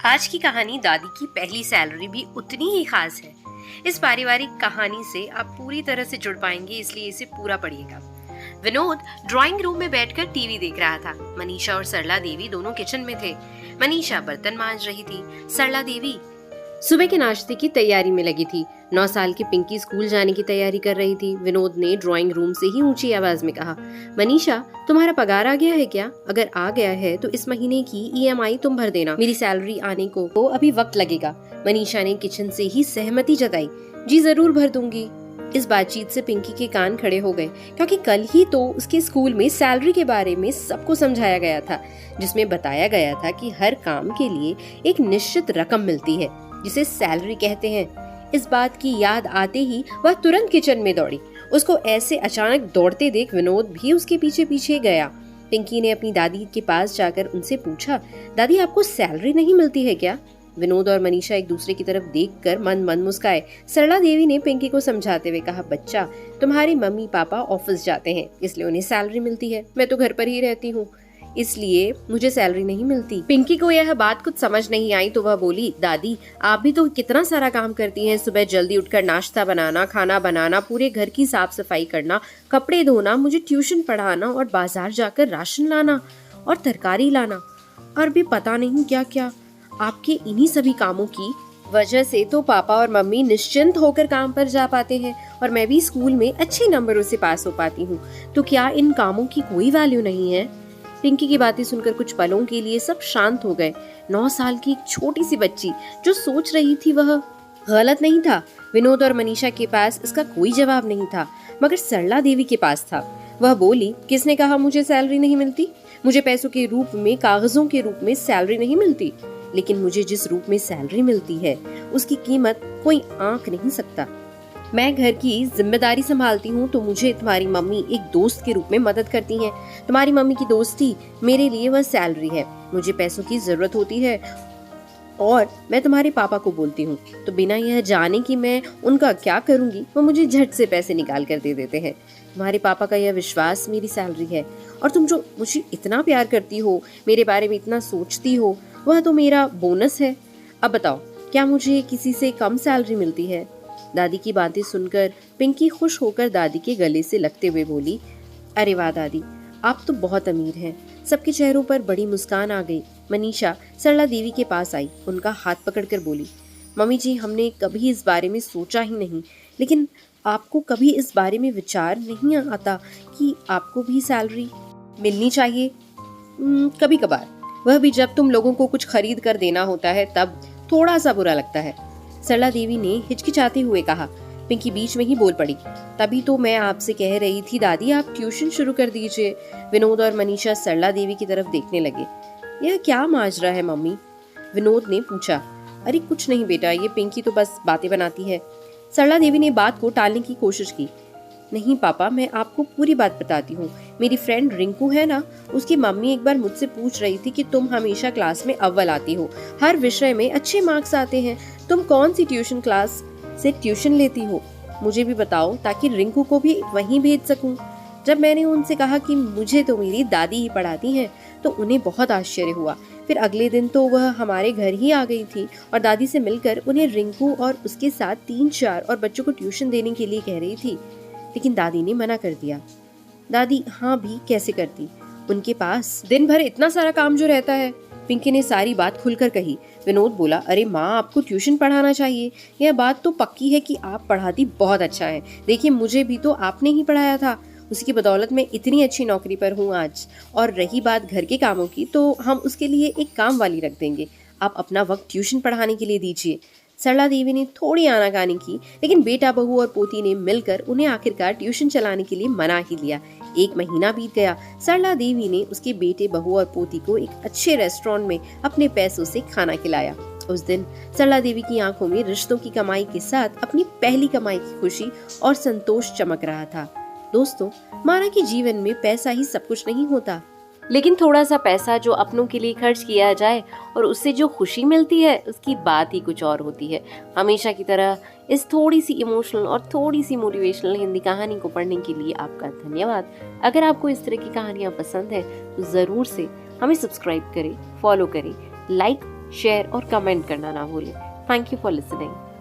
आज की कहानी दादी की पहली सैलरी भी उतनी ही खास है। इस पारिवारिक कहानी से आप पूरी तरह से जुड़ पाएंगे, इसलिए इसे पूरा पढ़िएगा। विनोद ड्राइंग रूम में बैठकर टीवी देख रहा था। मनीषा और सरला देवी दोनों किचन में थे। मनीषा बर्तन मांज रही थी, सरला देवी सुबह के नाश्ते की तैयारी में लगी थी। 9 साल की पिंकी स्कूल जाने की तैयारी कर रही थी। विनोद ने ड्राइंग रूम से ही ऊंची आवाज में कहा, मनीषा तुम्हारा पगार आ गया है क्या? अगर आ गया है तो इस महीने की EMI तुम भर देना, मेरी सैलरी आने को अभी वक्त लगेगा। मनीषा ने किचन से ही सहमति जताई, जी जरूर भर दूंगी। इस बातचीत से पिंकी के कान खड़े हो गए, क्योंकि कल ही तो उसके स्कूल में सैलरी के बारे में सबको समझाया गया था, जिसमें बताया गया था कि हर काम के लिए एक निश्चित रकम मिलती है जिसे सैलरी कहते हैं। इस बात की याद आते ही वह तुरंत किचन में दौड़ी। उसको ऐसे अचानक दौड़ते देख विनोद भी उसके पीछे पीछे गया। पिंकी ने अपनी दादी के पास जाकर उनसे पूछा, दादी आपको सैलरी नहीं मिलती है क्या? विनोद और मनीषा एक दूसरे की तरफ देखकर मन मन मुस्काए। सरला देवी ने पिंकी को समझाते हुए कहा, बच्चा तुम्हारे मम्मी पापा ऑफिस जाते हैं इसलिए उन्हें सैलरी मिलती है, मैं तो घर पर ही रहती हूँ इसलिए मुझे सैलरी नहीं मिलती। पिंकी को यह बात कुछ समझ नहीं आई तो वह बोली, दादी आप भी तो कितना सारा काम करती हैं, सुबह जल्दी उठकर नाश्ता बनाना, खाना बनाना, पूरे घर की साफ सफाई करना, कपड़े धोना, मुझे ट्यूशन पढ़ाना और बाजार जाकर राशन लाना और तरकारी लाना और भी पता नहीं क्या क्या। आपके इन्हीं सभी कामों की वजह से तो पापा और मम्मी निश्चिंत होकर काम पर जा पाते हैं और मैं भी स्कूल में अच्छे नंबरों से पास हो पाती हूँ। तो क्या इन कामों की कोई वैल्यू नहीं है? पिंकी की बातें सुनकर कुछ पलों के लिए सब शांत हो गए। 9 साल की एक छोटी सी बच्ची जो सोच रही थी वह गलत नहीं था। विनोद और मनीषा के पास इसका कोई जवाब नहीं था, मगर सरला देवी के पास था। वह बोली, किसने कहा मुझे सैलरी नहीं मिलती? मुझे पैसों के रूप में, कागजों के रूप में सैलरी नहीं मिलती, लेकिन मुझे जिस रूप में सैलरी मिलती है उसकी कीमत कोई आंक नहीं सकता। मैं घर की जिम्मेदारी संभालती हूँ तो मुझे तुम्हारी मम्मी एक दोस्त के रूप में मदद करती हैं। तुम्हारी मम्मी की दोस्ती मेरे लिए वह सैलरी है। मुझे पैसों की जरूरत होती है और मैं तुम्हारे पापा को बोलती हूँ तो बिना यह जाने कि मैं उनका क्या करूँगी वो मुझे झट से पैसे निकाल कर दे देते हैं। तुम्हारे पापा का यह विश्वास मेरी सैलरी है और तुम जो मुझे इतना प्यार करती हो, मेरे बारे में इतना सोचती हो, वह तो मेरा बोनस है। अब बताओ, क्या मुझे किसी से कम सैलरी मिलती है? दादी की बातें सुनकर पिंकी खुश होकर दादी के गले से लगते हुए बोली, अरे वाह दादी, आप तो बहुत अमीर हैं। सबके चेहरों पर बड़ी मुस्कान आ गई। मनीषा सरला देवी के पास आई, उनका हाथ पकड़कर बोली, मम्मी जी हमने कभी इस बारे में सोचा ही नहीं, लेकिन आपको कभी इस बारे में विचार नहीं आता कि आपको भी सैलरी मिलनी चाहिए? कभी कभार, वह भी जब तुम लोगों को कुछ खरीद कर देना होता है तब थोड़ा सा बुरा लगता है, सरला देवी ने हिचकिचाते हुए कहा। पिंकी बीच में ही बोल पड़ी, तभी तो मैं आपसे कह रही थी दादी आप ट्यूशन शुरू कर दीजिए। विनोद और मनीषा सरला देवी की तरफ देखने लगे। यह क्या माजरा है मम्मी? विनोद ने पूछा। अरे कुछ नहीं बेटा, ये पिंकी तो बस बातें बनाती है। सरला देवी ने बात को टालने की कोशिश की। नहीं पापा, मैं आपको पूरी बात बताती हूँ। मेरी फ्रेंड रिंकू है ना, उसकी मम्मी एक बार मुझसे पूछ रही थी कि तुम हमेशा क्लास में अव्वल आती हो, हर विषय में अच्छे मार्क्स आते हैं, तुम कौन सी ट्यूशन क्लास से ट्यूशन लेती हो? मुझे भी बताओ ताकि रिंकू को भी वहीं भेज सकूं। जब मैंने उनसे कहा कि मुझे तो मेरी दादी ही पढ़ाती हैं, तो उन्हें बहुत आश्चर्य हुआ। फिर अगले दिन तो वह हमारे घर ही आ गई थी और दादी से मिलकर उन्हें रिंकू और उसके साथ 3-4 और बच्चों को ट्यूशन देने के लिए कह रही थी, लेकिन दादी ने मना कर दिया। दादी हाँ भी कैसे करती, उनके पास दिन भर इतना सारा काम जो रहता है। पिंकी ने सारी बात खुलकर कही। विनोद बोला, अरे माँ आपको ट्यूशन पढ़ाना चाहिए, यह बात तो पक्की है कि आप पढ़ाती बहुत अच्छा है। देखिए मुझे भी तो आपने ही पढ़ाया था, उसी की बदौलत मैं इतनी अच्छी नौकरी पर हूँ आज। और रही बात घर के कामों की, तो हम उसके लिए एक काम वाली रख देंगे, आप अपना वक्त ट्यूशन पढ़ाने के लिए दीजिए। सरला देवी ने थोड़ी आनाकानी की, लेकिन बेटा बहू और पोती ने मिलकर उन्हें आखिरकार ट्यूशन चलाने के लिए मना ही लिया। 1 महीना बीत गया। सरला देवी ने उसके बेटे बहू और पोती को एक अच्छे रेस्टोरेंट में अपने पैसों से खाना खिलाया। उस दिन सरला देवी की आंखों में रिश्तों की कमाई के साथ अपनी पहली कमाई की खुशी और संतोष चमक रहा था। दोस्तों, माना कि जीवन में पैसा ही सब कुछ नहीं होता, लेकिन थोड़ा सा पैसा जो अपनों के लिए खर्च किया जाए और उससे जो खुशी मिलती है उसकी बात ही कुछ और होती है। हमेशा की तरह इस थोड़ी सी इमोशनल और थोड़ी सी मोटिवेशनल हिंदी कहानी को पढ़ने के लिए आपका धन्यवाद। अगर आपको इस तरह की कहानियाँ पसंद है तो ज़रूर से हमें सब्सक्राइब करें, फॉलो करें, लाइक शेयर और कमेंट करना ना भूलें। Thank you for listening.